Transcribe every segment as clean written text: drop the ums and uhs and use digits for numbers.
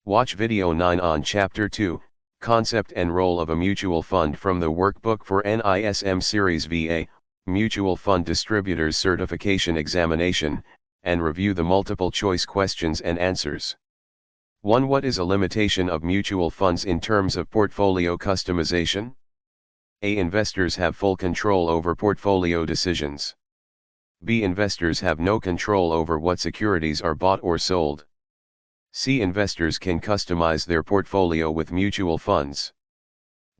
Watch video 9 on Chapter 2, Concept and Role of a Mutual Fund from the Workbook for NISM Series VA, Mutual Fund Distributors Certification Examination, and review the multiple choice questions and answers. 1. What is a limitation of mutual funds in terms of portfolio customization? A. Investors have full control over portfolio decisions. B. Investors have no control over what securities are bought or sold. C. Investors can customize their portfolio with mutual funds.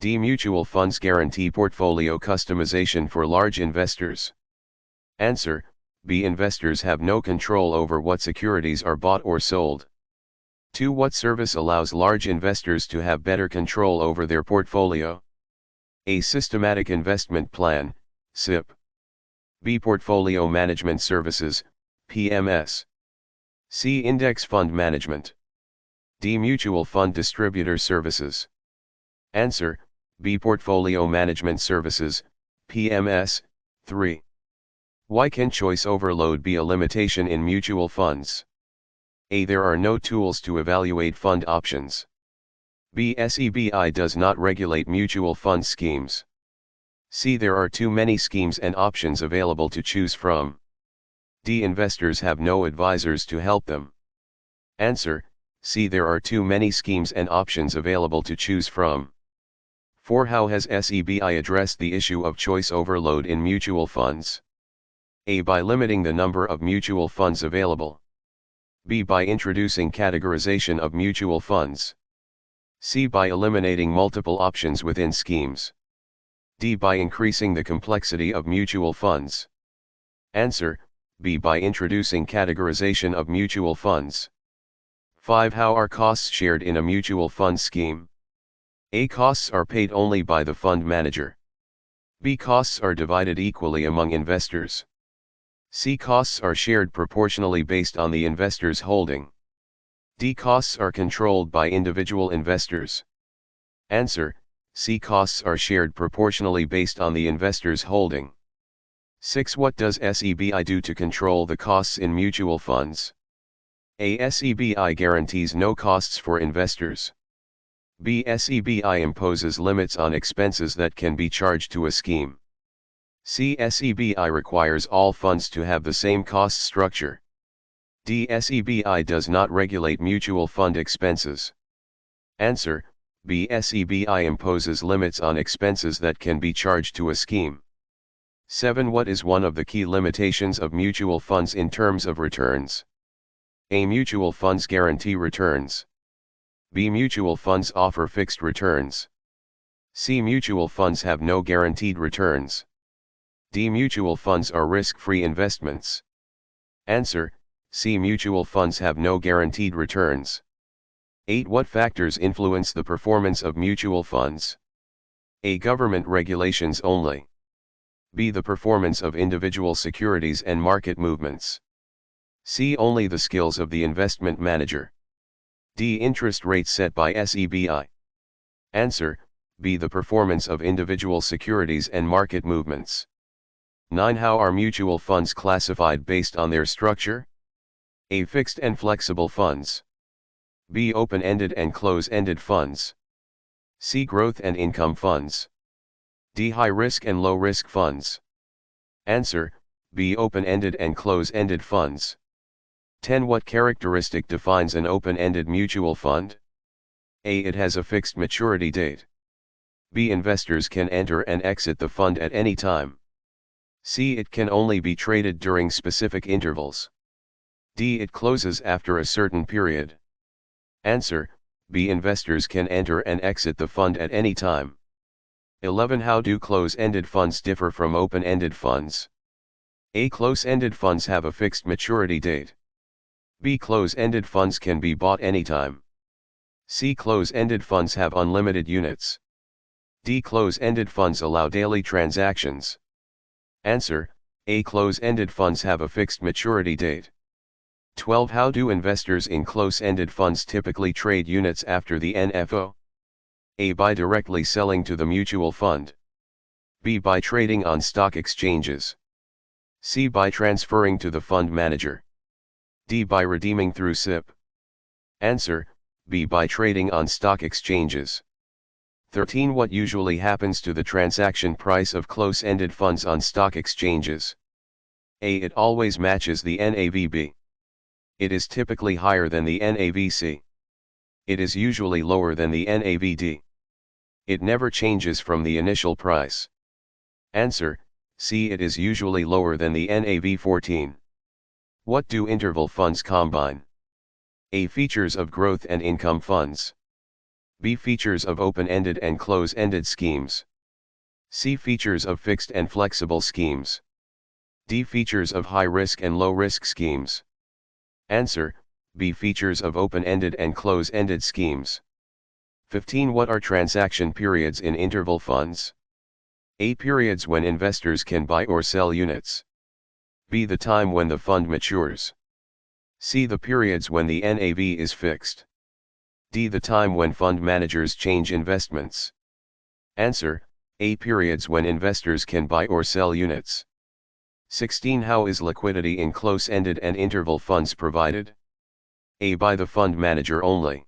D. Mutual funds guarantee portfolio customization for large investors. Answer: B. Investors have no control over what securities are bought or sold. 2. What service allows large investors to have better control over their portfolio? A. Systematic investment plan, SIP. B. Portfolio management services, PMS. C. Index fund management. D. Mutual fund distributor services. Answer: B. Portfolio management services, PMS. 3. Why can choice overload be a limitation in mutual funds? A. There are no tools to evaluate fund options. B. SEBI does not regulate mutual fund schemes. C. There are too many schemes and options available to choose from. D. Investors have no advisors to help them. Answer: C. There are too many schemes and options available to choose from. 4. How has SEBI addressed the issue of choice overload in mutual funds? A. By limiting the number of mutual funds available. B. By introducing categorization of mutual funds. C. By eliminating multiple options within schemes. D. By increasing the complexity of mutual funds. Answer: B. By introducing categorization of mutual funds. 5. How are costs shared in a mutual fund scheme? A. Costs are paid only by the fund manager. B. Costs are divided equally among investors. C. Costs are shared proportionally based on the investor's holding. D. Costs are controlled by individual investors. Answer: C. Costs are shared proportionally based on the investor's holding. 6. What does SEBI do to control the costs in mutual funds? A. SEBI guarantees no costs for investors. B. SEBI imposes limits on expenses that can be charged to a scheme. C. SEBI requires all funds to have the same cost structure. D. SEBI does not regulate mutual fund expenses. Answer: B. SEBI imposes limits on expenses that can be charged to a scheme. 7. What is one of the key limitations of mutual funds in terms of returns? A. Mutual funds guarantee returns. B. Mutual funds offer fixed returns. C. Mutual funds have no guaranteed returns. D. Mutual funds are risk-free investments. Answer: C. Mutual funds have no guaranteed returns. 8. What factors influence the performance of mutual funds? A. Government regulations only. B. The performance of individual securities and market movements. C. Only the skills of the investment manager. D. Interest rates set by SEBI. Answer: B. The performance of individual securities and market movements. 9. How are mutual funds classified based on their structure? A. Fixed and flexible funds. B. Open-ended and close-ended funds. C. Growth and income funds. D. High-risk and low-risk funds. Answer: B. Open-ended and close-ended funds. 10. What characteristic defines an open-ended mutual fund? A. It has a fixed maturity date. B. Investors can enter and exit the fund at any time. C. It can only be traded during specific intervals. D. It closes after a certain period. Answer: B. Investors can enter and exit the fund at any time. 11. How do close-ended funds differ from open-ended funds? A. Close-ended funds have a fixed maturity date. B. Close-ended funds can be bought anytime. C. Close-ended funds have unlimited units. D. Close-ended funds allow daily transactions. Answer: A. Close-ended funds have a fixed maturity date. 12. How do investors in close-ended funds typically trade units after the NFO? A. By directly selling to the mutual fund. B. By trading on stock exchanges. C. By transferring to the fund manager. D. By redeeming through SIP. Answer: B. By trading on stock exchanges. 13. What usually happens to the transaction price of close-ended funds on stock exchanges? A. It always matches the NAV. B. It is typically higher than the NAV. C. It is usually lower than the NAV. D. It never changes from the initial price. Answer: C. It is usually lower than the NAV. 14. What do interval funds combine? A. Features of growth and income funds. B. Features of open-ended and close-ended schemes. C. Features of fixed and flexible schemes. D. Features of high-risk and low-risk schemes. Answer: B. Features of open-ended and close-ended schemes. 15. What are transaction periods in interval funds? A. Periods when investors can buy or sell units. B. The time when the fund matures. C. The periods when the NAV is fixed. D. The time when fund managers change investments. Answer: A. Periods when investors can buy or sell units. 16. How is liquidity in close-ended and interval funds provided? A. By the fund manager only.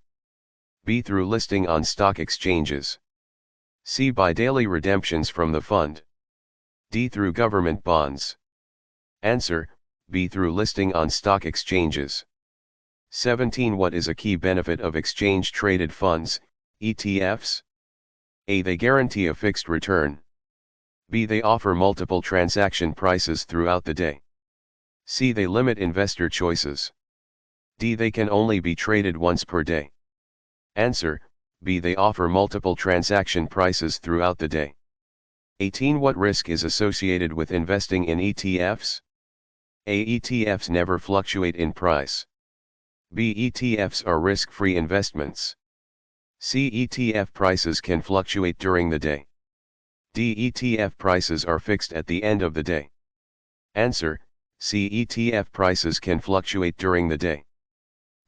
B. Through listing on stock exchanges. C. By daily redemptions from the fund. D. Through government bonds. Answer: B. Through listing on stock exchanges. 17. What is a key benefit of exchange-traded funds, ETFs? A. They guarantee a fixed return. B. They offer multiple transaction prices throughout the day. C. They limit investor choices. D. They can only be traded once per day. Answer: B. They offer multiple transaction prices throughout the day. 18. What risk is associated with investing in ETFs? A. ETFs never fluctuate in price. B. ETFs are risk-free investments. C. ETF prices can fluctuate during the day. D. ETF prices are fixed at the end of the day. Answer: C. ETF prices can fluctuate during the day.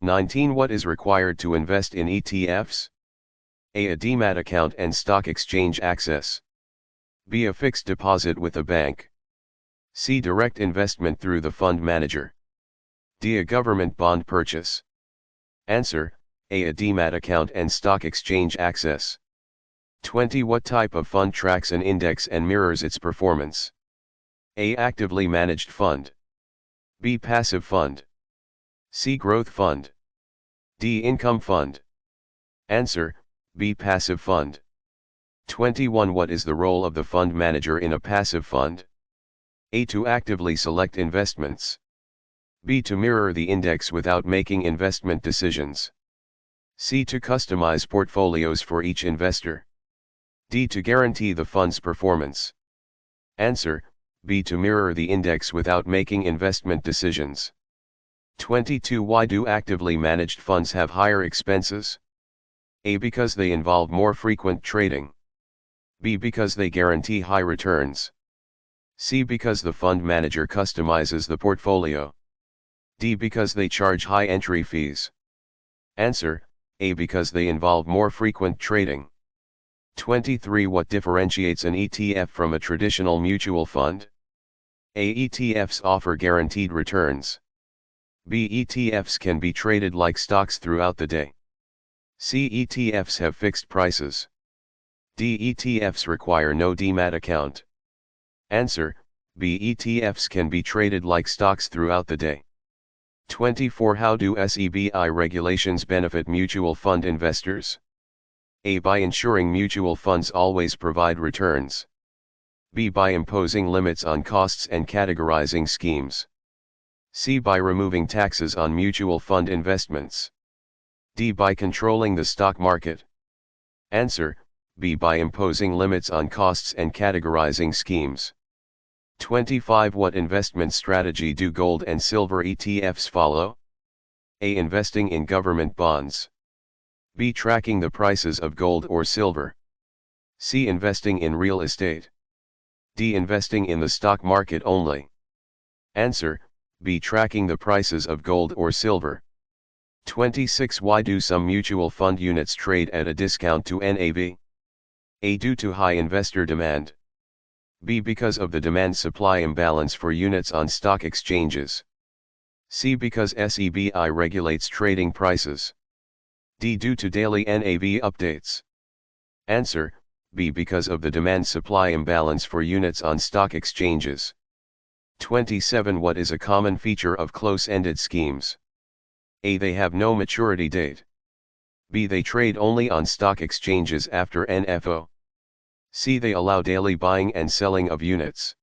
19. What is required to invest in ETFs? A. A demat account and stock exchange access. B. A fixed deposit with a bank. C. Direct investment through the fund manager. D. A government bond purchase. Answer: A. A demat account and stock exchange access. 20. What type of fund tracks an index and mirrors its performance? A. Actively managed fund. B. Passive fund. C. Growth fund. D. Income fund. Answer: B. Passive fund. 21. What is the role of the fund manager in a passive fund? A. To actively select investments. B. To mirror the index without making investment decisions. C. To customize portfolios for each investor. D. To guarantee the fund's performance. Answer: B. To mirror the index without making investment decisions. 22. Why do actively managed funds have higher expenses? A. Because they involve more frequent trading. B. Because they guarantee high returns. C. Because the fund manager customizes the portfolio. D. Because they charge high entry fees. Answer: A. Because they involve more frequent trading. 23. What differentiates an ETF from a traditional mutual fund? A. ETFs offer guaranteed returns. B. ETFs can be traded like stocks throughout the day. C. ETFs have fixed prices. D. ETFs require no demat account. Answer: B. ETFs can be traded like stocks throughout the day. 24. How do SEBI regulations benefit mutual fund investors? A. By ensuring mutual funds always provide returns. B. By imposing limits on costs and categorizing schemes. C. By removing taxes on mutual fund investments. D. By controlling the stock market. Answer: B. By imposing limits on costs and categorizing schemes. 25. What investment strategy do gold and silver ETFs follow? A. Investing in government bonds. B. Tracking the prices of gold or silver. C. Investing in real estate. D. Investing in the stock market only. Answer: B. Tracking the prices of gold or silver. 26. Why do some mutual fund units trade at a discount to NAV? A. Due to high investor demand. B. Because of the demand-supply imbalance for units on stock exchanges. C. Because SEBI regulates trading prices. D. Due to daily NAV updates. Answer, B. Because of the demand-supply imbalance for units on stock exchanges. 27. What is a common feature of close-ended schemes? A. They have no maturity date. B. They trade only on stock exchanges after NFO. C. They allow daily buying and selling of units.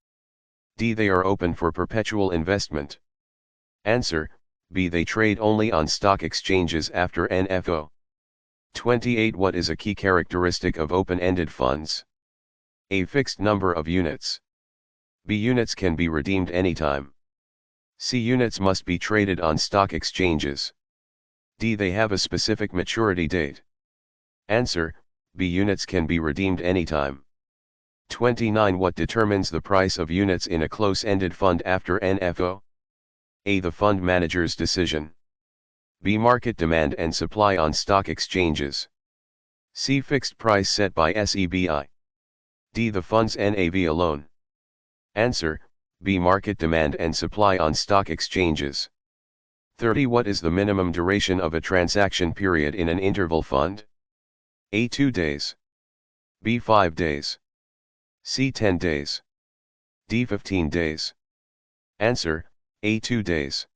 D. They are open for perpetual investment. Answer, B. They trade only on stock exchanges after NFO. 28. What is a key characteristic of open-ended funds? A. Fixed number of units. B. Units can be redeemed anytime. C. Units must be traded on stock exchanges. D. They have a specific maturity date. Answer, B. Units can be redeemed anytime. 29. What determines the price of units in a close-ended fund after NFO? A. The fund manager's decision. B. Market demand and supply on stock exchanges. C. Fixed price set by SEBI. D. The fund's NAV alone. Answer, B. Market demand and supply on stock exchanges. 30. What is the minimum duration of a transaction period in an interval fund? A. 2 days. B. 5 days. C. 10 days. D. 15 days. Answer, A. 2 days.